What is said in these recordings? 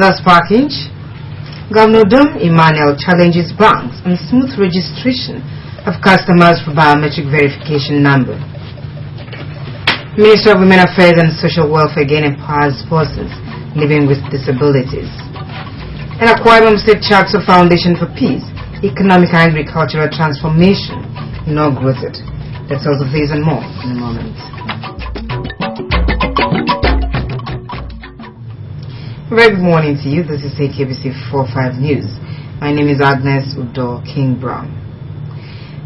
Another spark inch. Governor Udom Emmanuel challenges banks on smooth registration of customers for biometric verification number. Minister of Women Affairs and Social Welfare again empowers persons living with disabilities. And Akwa Ibom State Charter Foundation for Peace, Economic and Agricultural Transformation inaugurated. That's all of these and more in a moment. Very good morning to you. This is AKBC 45 News. My name is Agnes Udo King Brown.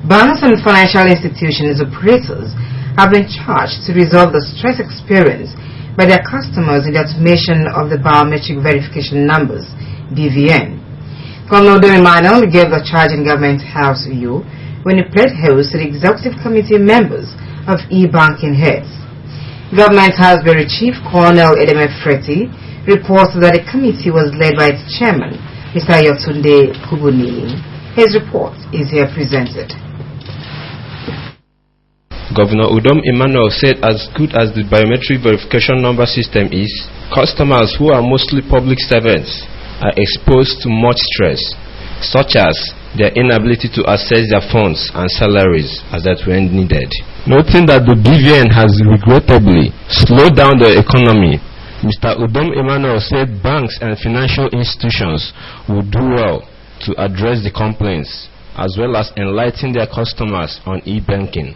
Banks and financial institutions operators have been charged to resolve the stress experienced by their customers in the automation of the biometric verification numbers, BVN. Governor Udom Emmanuel gave the charge in Government House EU when he played host to the executive committee members of e-banking heads. Government House Bureau Chief Colonel Edeme Freti reports that the committee was led by its chairman, Mr. Ayotunde Kubuni. His report is here presented. Governor Udom Emmanuel said as good as the biometric verification number system is, customers who are mostly public servants are exposed to much stress, such as their inability to access their funds and salaries as that when needed. Noting that the BVN has regrettably slowed down the economy, Mr. Udom Emmanuel said banks and financial institutions would do well to address the complaints as well as enlighten their customers on e-banking,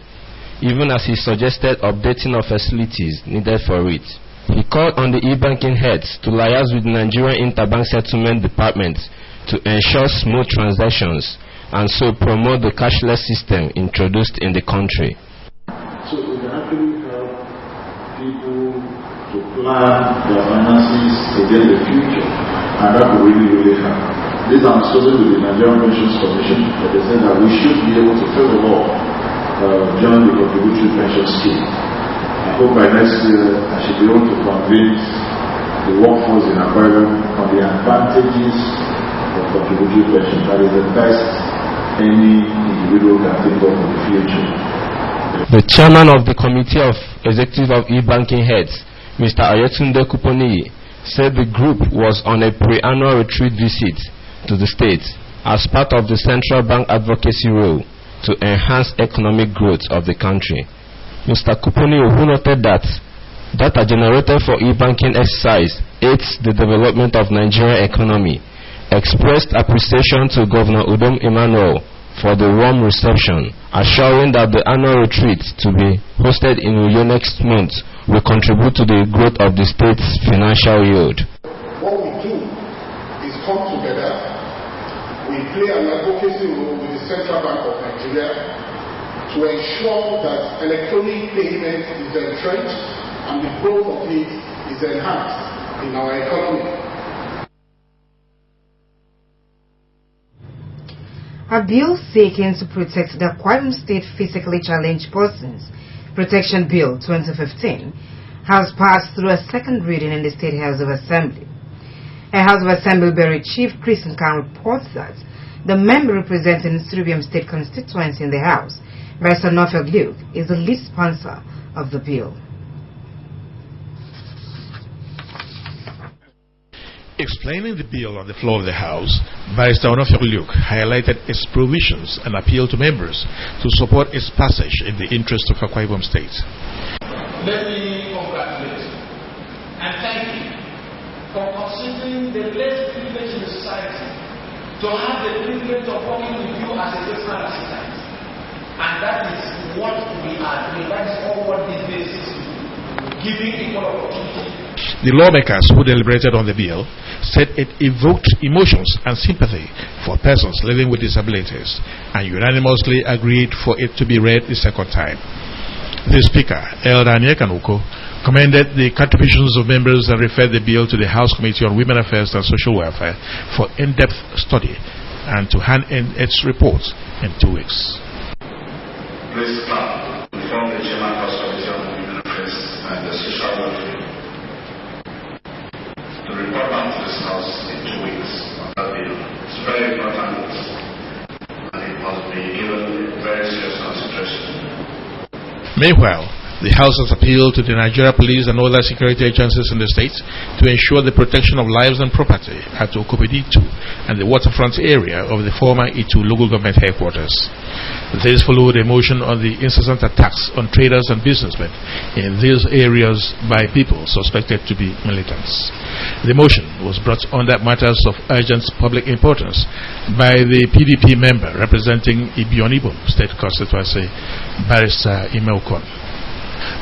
even as he suggested updating of facilities needed for it. He called on the e-banking heads to liaise with the Nigerian Interbank Settlement Department to ensure smooth transactions and so promote the cashless system introduced in the country. So we can actually help people to plan their finances against the future, and that will really help. This I'm discussing with the Nigerian Pensions Commission, but they said that we should be able to fill the law join the contributory pension scheme. I hope by next year I should be able to convince the workforce in Akwa Ibom on the advantages of contributory pension. That is the best any individual can think of in the future. The chairman of the Committee of Executive of E-Banking Heads, Mr. Ayotunde Kuponi, said the group was on a pre-annual retreat visit to the state as part of the central bank advocacy role to enhance economic growth of the country. Mr. Kuponi, who noted that data generated for e-banking exercise aids the development of Nigerian economy, expressed appreciation to Governor Udom Emmanuel for the warm reception, assuring that the annual retreat to be hosted in Uyo next month will contribute to the growth of the state's financial yield. What we do is come together, we play an advocacy role with the Central Bank of Nigeria to ensure that electronic payment is entrenched and the growth of it is enhanced in our economy. A bill seeking to protect the Akwa Ibom State Physically Challenged Persons Protection Bill 2015 has passed through a second reading in the State House of Assembly. A House of Assembly Bureau Chief Chris Nkan reports that the member representing Surubiam State constituency in the House, Barrister Nofel Luke, is the lead sponsor of the bill. Explaining the bill on the floor of the House, Barrister Nofel Luke highlighted its provisions and appealed to members to support its passage in the interest of Akwa Ibom State. Let me congratulate you and thank you for considering the less privileged in the society to have the privilege of working with you as a personal assistant. And that is what we are doing. That is all what this bill is to do. Giving equal opportunity. The lawmakers who deliberated on the bill said it evoked emotions and sympathy for persons living with disabilities and unanimously agreed for it to be read the second time. The Speaker, Elder Anyekanuko, commended the contributions of members and referred the bill to the House Committee on Women Affairs and Social Welfare for in-depth study and to hand in its report in 2 weeks. Please clap to inform the Chairman House Committee on Women Affairs and the Social Welfare to report back to this House in 2 weeks on that bill. It's very important and it must be given very serious consideration. Meanwhile, The House has appealed to the Nigeria Police and other security agencies in the state to ensure the protection of lives and property at Okobedi 2 and the waterfront area of the former Itu local government headquarters. This followed a motion on the incessant attacks on traders and businessmen in these areas by people suspected to be militants. The motion was brought under matters of urgent public importance by the PDP member representing Ibionibo State Constituency, Barrister Imeokon.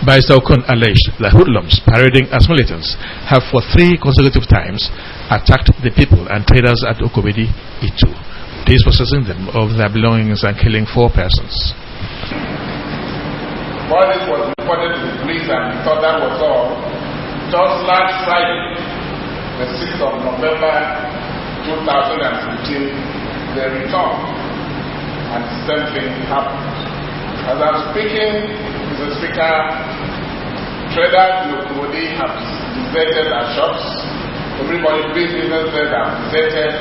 Barrister Okon alleged that hoodlums parading as militants have for 3 consecutive times attacked the people and traders at Okobedi Itu, dispossessing them of their belongings and killing 4 persons. While this was reported to the police and we thought that was all, just last Friday, the 6th of November 2015, they returned and the same thing happened. As I'm speaking, Mr. Speaker, traders in Okobedi have deserted their shops. Everybody businesses have deserted,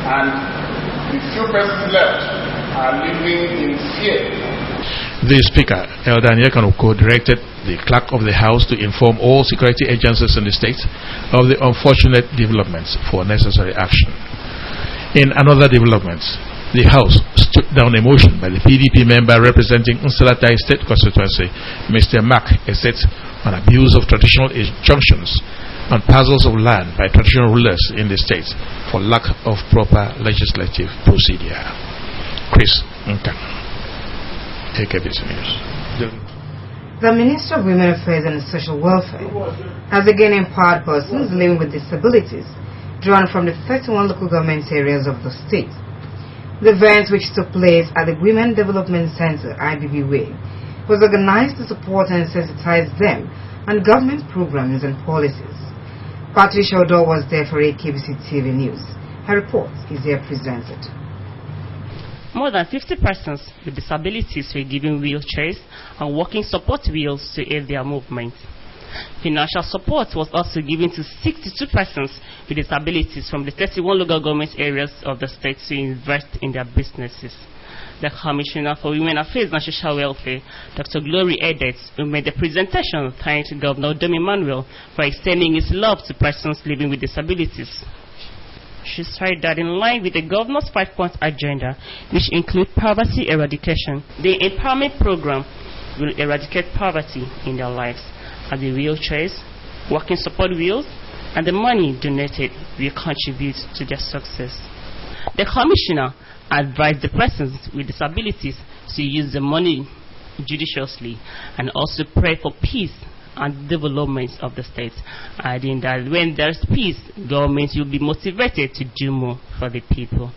and the few persons left are living in fear. The Speaker, Elder Nyekanoko, directed the clerk of the House to inform all security agencies in the state of the unfortunate developments for necessary action. In another development, the House struck down a motion by the PDP member representing Nsalatai State Constituency, Mr. Mark Eset, on abuse of traditional injunctions on parcels of land by traditional rulers in the state for lack of proper legislative procedure. Chris Nkan, KBC News. The Minister of Women Affairs and Social Welfare has again empowered persons living with disabilities drawn from the 31 local government areas of the state. The event, which took place at the Women Development Center, IBB Way, was organized to support and sensitize them on government programs and policies. Patricia Odo was there for KBC TV News. Her report is here presented. More than 50 persons with disabilities were given wheelchairs and walking support wheels to aid their movement. Financial support was also given to 62 persons with disabilities from the 31 local government areas of the state to invest in their businesses. The Commissioner for Women Affairs and Social Welfare, Dr. Glory Edets, who made the presentation, thanked Governor Udom Emmanuel for extending his love to persons living with disabilities. She said that in line with the governor's 5-point agenda, which include poverty eradication, the empowerment program will eradicate poverty in their lives, and the wheelchairs, walking support wheels, and the money donated will contribute to their success. The Commissioner advised the persons with disabilities to use the money judiciously and also pray for peace and development of the state, adding that when there's peace, government will be motivated to do more for the people.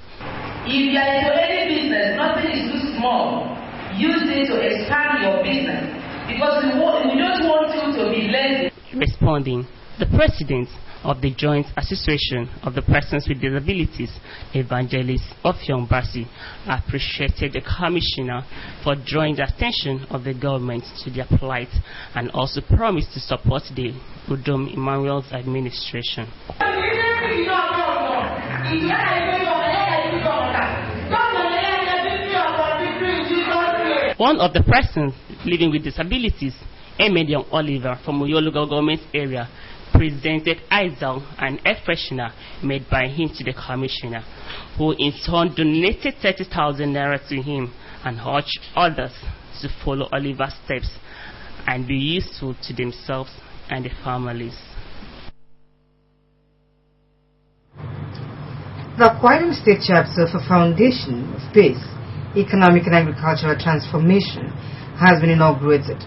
If you are into any business, nothing is too small. Use it to expand your business, because we don't want you to be lazy. Responding, the president of the Joint Association of the Persons with Disabilities, Evangelist Offiong Basi, appreciated the Commissioner for drawing the attention of the government to their plight and also promised to support the Udom Emmanuel's administration. One of the persons living with disabilities, Emedion Oliver from Uyo local government area, presented Izal, an air freshener made by him to the Commissioner, who in turn donated 30,000 naira to him and urged others to follow Oliver's steps and be useful to themselves and their families. The Akwa Ibom State Chapter for Foundation of Peace, Economic and Agricultural Transformation has been inaugurated.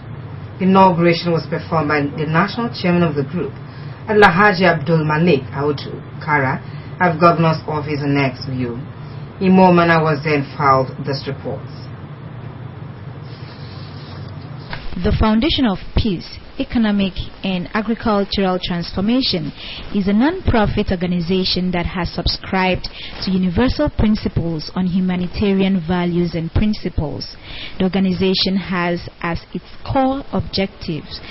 The inauguration was performed by the national chairman of the group, Alhaji Abdul Malik Audu Kara, at Governor's Office in Next View. Imo Mana was then filed this report. The Foundation of Peace, Economic and Agricultural Transformation is a non-profit organization that has subscribed to universal principles on humanitarian values and principles. The organization has as its core objectives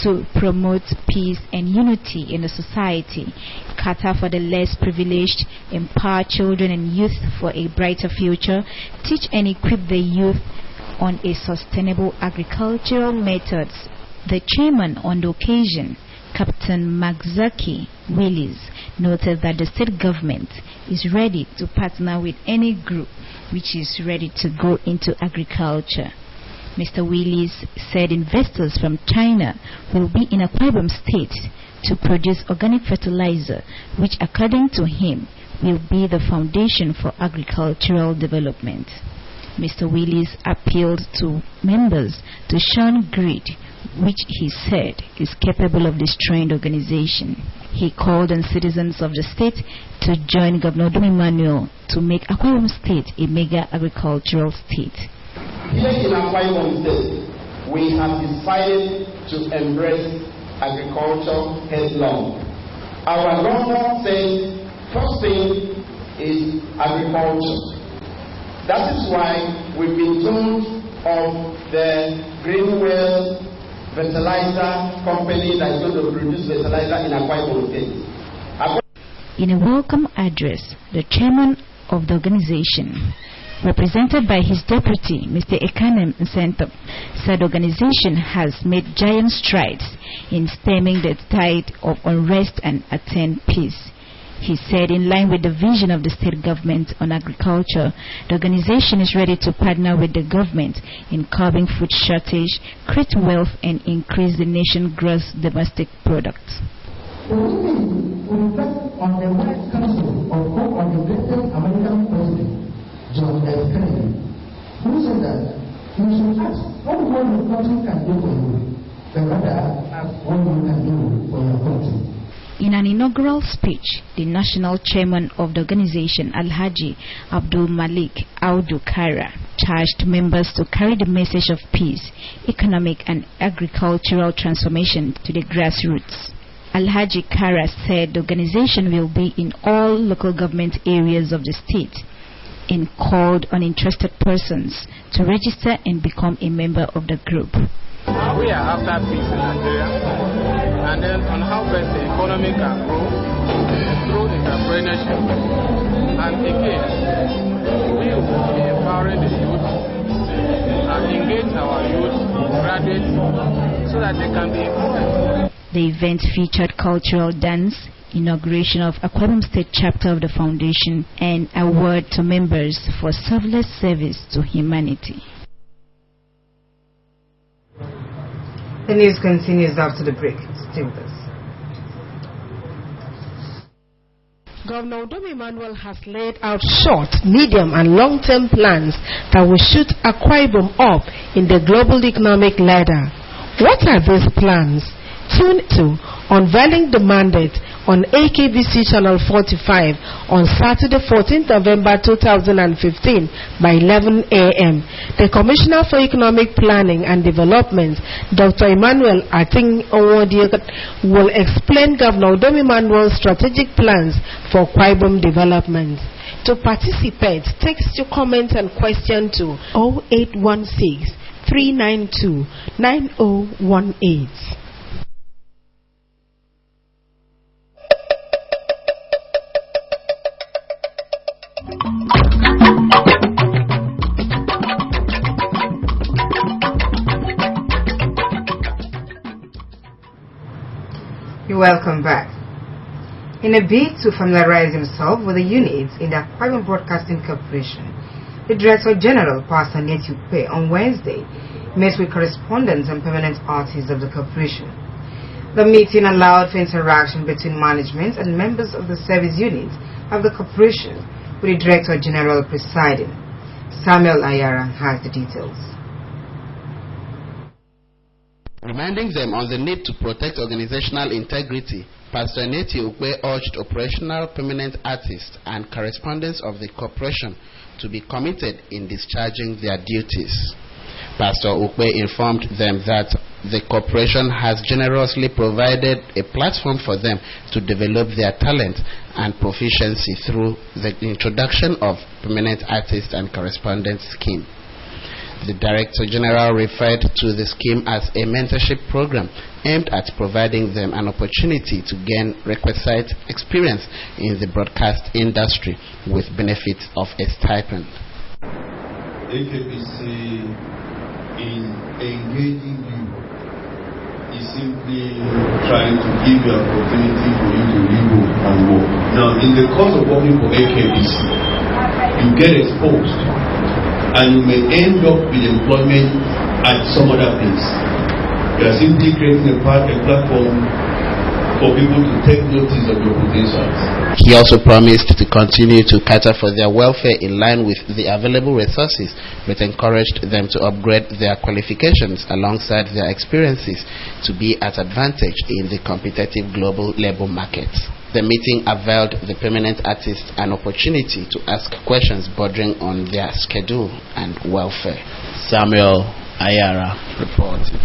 to promote peace and unity in the society, cater for the less privileged, empower children and youth for a brighter future, teach and equip the youth on a sustainable agricultural methods, The chairman on the occasion, Captain Magzaki Willis, noted that the state government is ready to partner with any group which is ready to go into agriculture. Mr. Willis said investors from China will be in Akwa Ibom State to produce organic fertilizer, which according to him will be the foundation for agricultural development. Mr. Willis appealed to members to shun greed, which he said is capable of destroying the organization. He called on citizens of the state to join Governor Udom Emmanuel to make Akwa Ibom State a mega agricultural state. Here in Akwa Ibom State, we have decided to embrace agriculture headlong. Our governor says first thing is agriculture. That is why we've been told of the Greenwell fertilizer company that is going to produce fertilizer in Akwa Ibom State. In a welcome address, the chairman of the organization, represented by his deputy, Mr. Ekanem Nsento, said the organization has made giant strides in stemming the tide of unrest and attain peace. He said in line with the vision of the state government on agriculture, the organization is ready to partner with the government in curbing food shortage, create wealth and increase the nation's gross domestic product. The women will reflect on the wise counsel of one of the greatest American presidents, John F. Kennedy, who said that you should ask what more your country can do for you, but rather ask what you can do for your country. In an inaugural speech, the national chairman of the organization, Alhaji Abdul Malik Audu Kara, charged members to carry the message of peace, economic and agricultural transformation to the grassroots. Alhaji Kara said the organization will be in all local government areas of the state and called on interested persons to register and become a member of the group. We are after peace in Nigeria, and then on how best the economy can grow through entrepreneurship. And again, we will be empowering the youth and engage our youth, graduates, so that they can be employed. The event featured cultural dance, inauguration of Akwa Ibom State chapter of the foundation, and award to members for selfless service to humanity. The news continues after the break. Stay with us. Governor Udom Emmanuel has laid out short, medium and long-term plans that will shoot Akwa Ibom up in the global economic ladder. What are these plans? Tune to Unveiling the Mandate on AKBC Channel 45 on Saturday 14th November 2015 by 11 a.m. The Commissioner for Economic Planning and Development, Dr. Emmanuel Ating Onwodiek, will explain Governor Udom Emmanuel's strategic plans for Akwa Ibom development. To participate, text your comment and question to 0816 392 9018. Welcome back. In a bid to familiarize himself with the units in the Akwa Ibom Broadcasting Corporation, the Director General, Pastor Neti Ukpe, on Wednesday met with correspondents and permanent artists of the corporation. The meeting allowed for interaction between management and members of the service units of the corporation, with the Director General presiding. Samuel Ayara has the details. Reminding them on the need to protect organizational integrity, Pastor Neti Ukpe urged operational permanent artists and correspondents of the corporation to be committed in discharging their duties. Pastor Ukpe informed them that the corporation has generously provided a platform for them to develop their talent and proficiency through the introduction of Permanent Artist and Correspondent Scheme. The Director General referred to the scheme as a mentorship program aimed at providing them an opportunity to gain requisite experience in the broadcast industry with benefits of a stipend. AKBC is engaging you simply trying to give you an opportunity for you to live and work. Now, in the course of working for AKBC, you get exposed and you may end up with employment at some other place. You are simply creating a platform for people to take notice of your potentials. He also promised to continue to cater for their welfare in line with the available resources, but encouraged them to upgrade their qualifications alongside their experiences to be at advantage in the competitive global labor market. The meeting availed the permanent artists an opportunity to ask questions bordering on their schedule and welfare. Samuel Ayara reporting.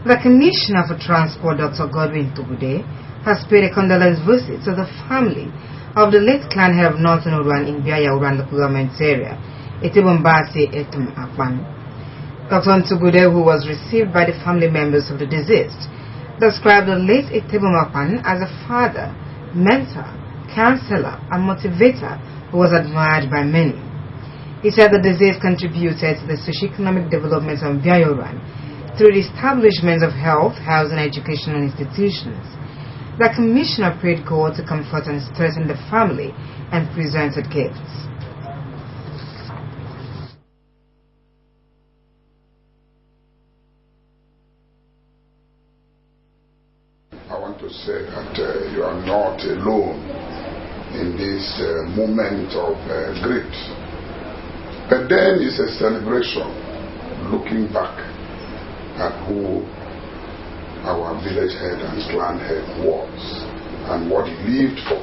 The Commissioner for Transport, Dr. Godwin Tugude, has paid a condolence visit to the family of the late clan head of Northern Uruan in Biaya Uruan local government area, Etibombase Etum Akpan. Dr. Tugude, who was received by the family members of the deceased, described the late Etebom Akpan as a father, mentor, counselor, and motivator who was admired by many. He said the deceased contributed to the socio-economic development of Biaya Uruan through the establishment of health, housing, and educational institutions. The Commissioner prayed God to comfort and strengthen the family and presented gifts. I want to say that you are not alone in this moment of grief. But then it's a celebration, looking back at who our village head and clan head was and what he lived for.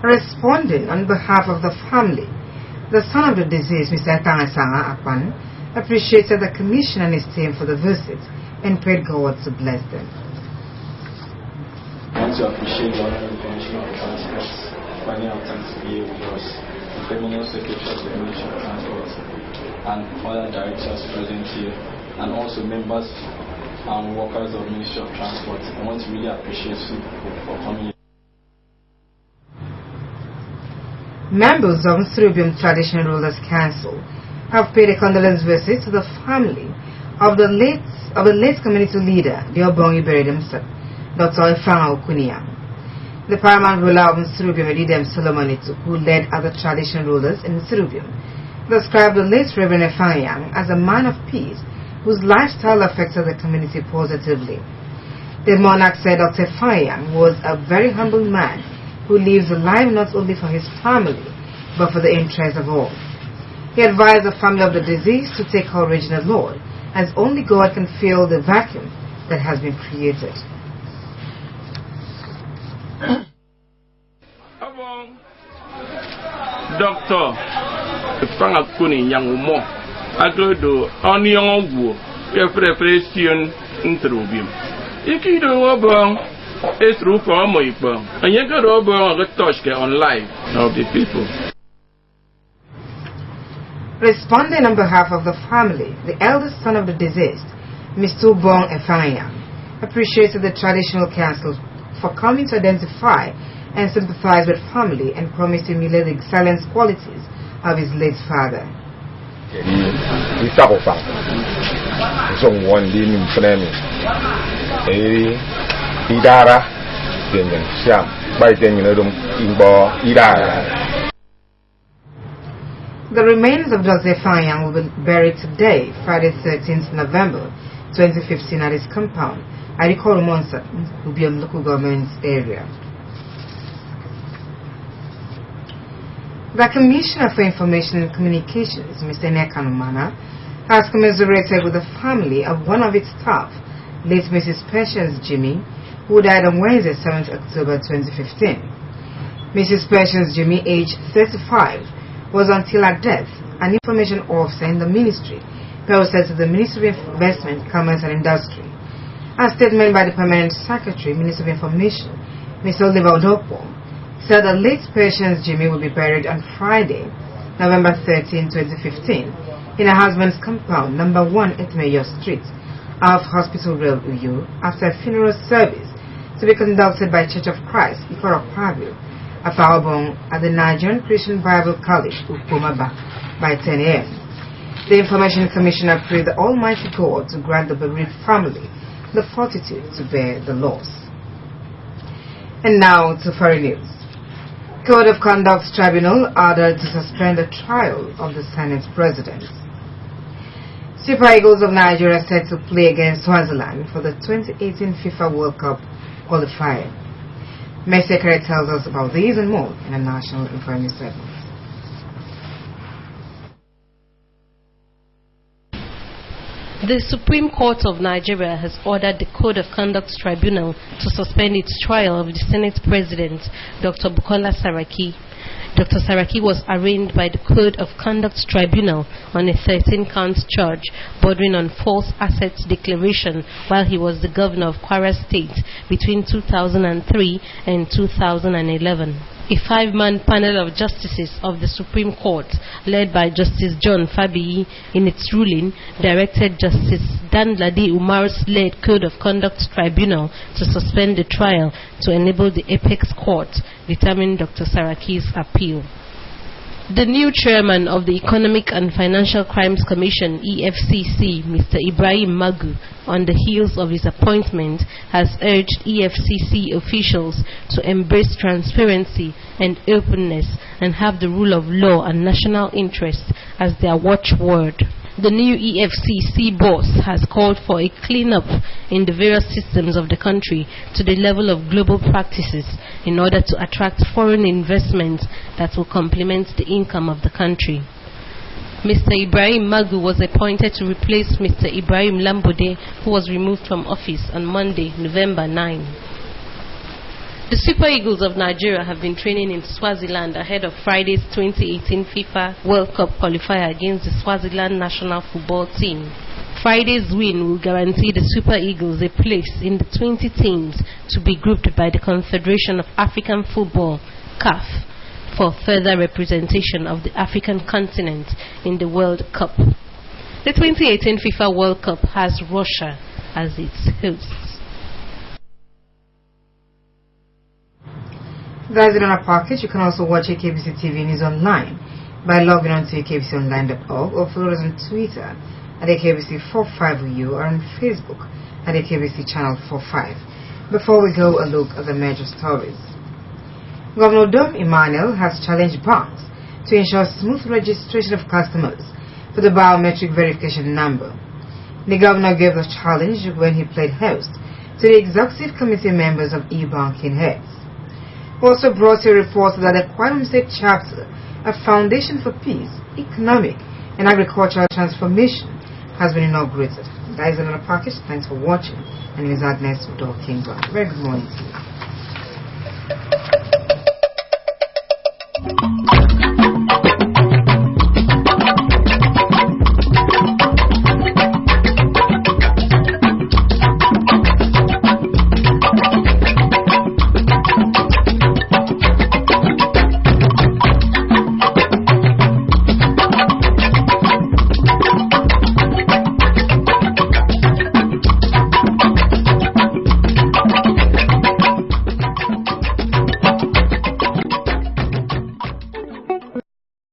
Responding on behalf of the family, the son of the deceased, Mr. Tangasanga Akpan, appreciated the Commission and his team for the visit and prayed God to bless them. I want to appreciate the Honorable Commissioner of Transport finding out time to be here with us, the Permanent Secretary of the Ministry of Transport, and other directors present here, and also members and workers of Ministry of Transport. I want to really appreciate you for coming here. Members of Surubium Traditional Rulers Council have paid a condolence visit to the family of the late community leader, the Obongi Beredem, Dr. Efanga Okunia. The paramount ruler of Surubium, Edidem Solomon Itu, who led other traditional rulers in Surubium, described the late Reverend Efanga as a man of peace whose lifestyle affected the community positively. The monarch said Dr. Efanga was a very humble man who lives a life not only for his family but for the interest of all. He advised the family of the deceased to take courage in the Lord, as only God can fill the vacuum that has been created. Doctor Efanga Kuni yang umo agodo oni ongu ke preparation intrubium ikido obon esru for mo ipo anyega obon ga touch ke on life of the people. Responding on behalf of the family, the eldest son of the deceased, Mr. Bong Efanga, appreciated the traditional council for coming to identify and sympathize with family and promised to emulate the excellent qualities of his late father. The remains of Dr. Efanga will be buried today, Friday 13th November 2015, at his compound at Ikoro Monsa, Ubiam local government area. The Commissioner for Information and Communications, Mr. Nekanumana, has commiserated with the family of one of its staff, late Mrs. Patience Jimmy, who died on Wednesday, 7th October 2015. Mrs. Patience Jimmy, aged 35, was until her death an information officer in the ministry, posted to the Ministry of Investment, Commerce and Industry. A statement by the Permanent Secretary, Ministry of Information, Mr. Oliver Odopo, said that late Patience Jimmy will be buried on Friday, November 13, 2015, in her husband's compound, number 1 Etmeyo Street, off Hospital Road, Uyo, after a funeral service to be conducted by Church of Christ, Ikoro Pavio, Afaobong, at the Nigerian Christian Bible College, Ukumaba, by 10 a.m. The Information Commissioner prayed the Almighty God to grant the bereaved family the fortitude to bear the loss. And now to foreign news. Code of Conduct Tribunal ordered to suspend the trial of the Senate President. Super Eagles of Nigeria set to play against Swaziland for the 2018 FIFA World Cup qualifier. Messi tells us about these and more in a national information segment. The Supreme Court of Nigeria has ordered the Code of Conduct Tribunal to suspend its trial of the Senate President, Dr. Bukola Saraki. Dr. Saraki was arraigned by the Code of Conduct Tribunal on a 13-count charge bordering on false assets declaration while he was the governor of Kwara State between 2003 and 2011. A 5-man panel of justices of the Supreme Court, led by Justice John Fabiyi, in its ruling, directed Justice Danladi Umar's led Code of Conduct Tribunal to suspend the trial to enable the Apex Court determine Dr. Saraki's appeal. The new chairman of the Economic and Financial Crimes Commission, EFCC, Mr. Ibrahim Magu, on the heels of his appointment, has urged EFCC officials to embrace transparency and openness and have the rule of law and national interest as their watchword. The new EFCC boss has called for a clean-up in the various systems of the country to the level of global practices in order to attract foreign investment that will complement the income of the country. Mr. Ibrahim Magu was appointed to replace Mr. Ibrahim Lambode, who was removed from office on Monday, November 9. The Super Eagles of Nigeria have been training in Swaziland ahead of Friday's 2018 FIFA World Cup qualifier against the Swaziland national football team. Friday's win will guarantee the Super Eagles a place in the 20 teams to be grouped by the Confederation of African Football, CAF, for further representation of the African continent in the World Cup. The 2018 FIFA World Cup has Russia as its host. That's it on our package. You can also watch AKBC TV News online by logging on to akbconline.org or follow us on Twitter at AKBC45U or on Facebook at AKBC Channel 45. Before we go, a look at the major stories. Governor Dom Emmanuel has challenged banks to ensure smooth registration of customers for the biometric verification number. The governor gave the challenge when he played host to the executive committee members of e-banking heads. Also brought a report that the Kwara State chapter, a foundation for peace, economic and agricultural transformation, has been inaugurated. That is another package. Thanks for watching. My name is Agnes Udo King. Very good morning to you.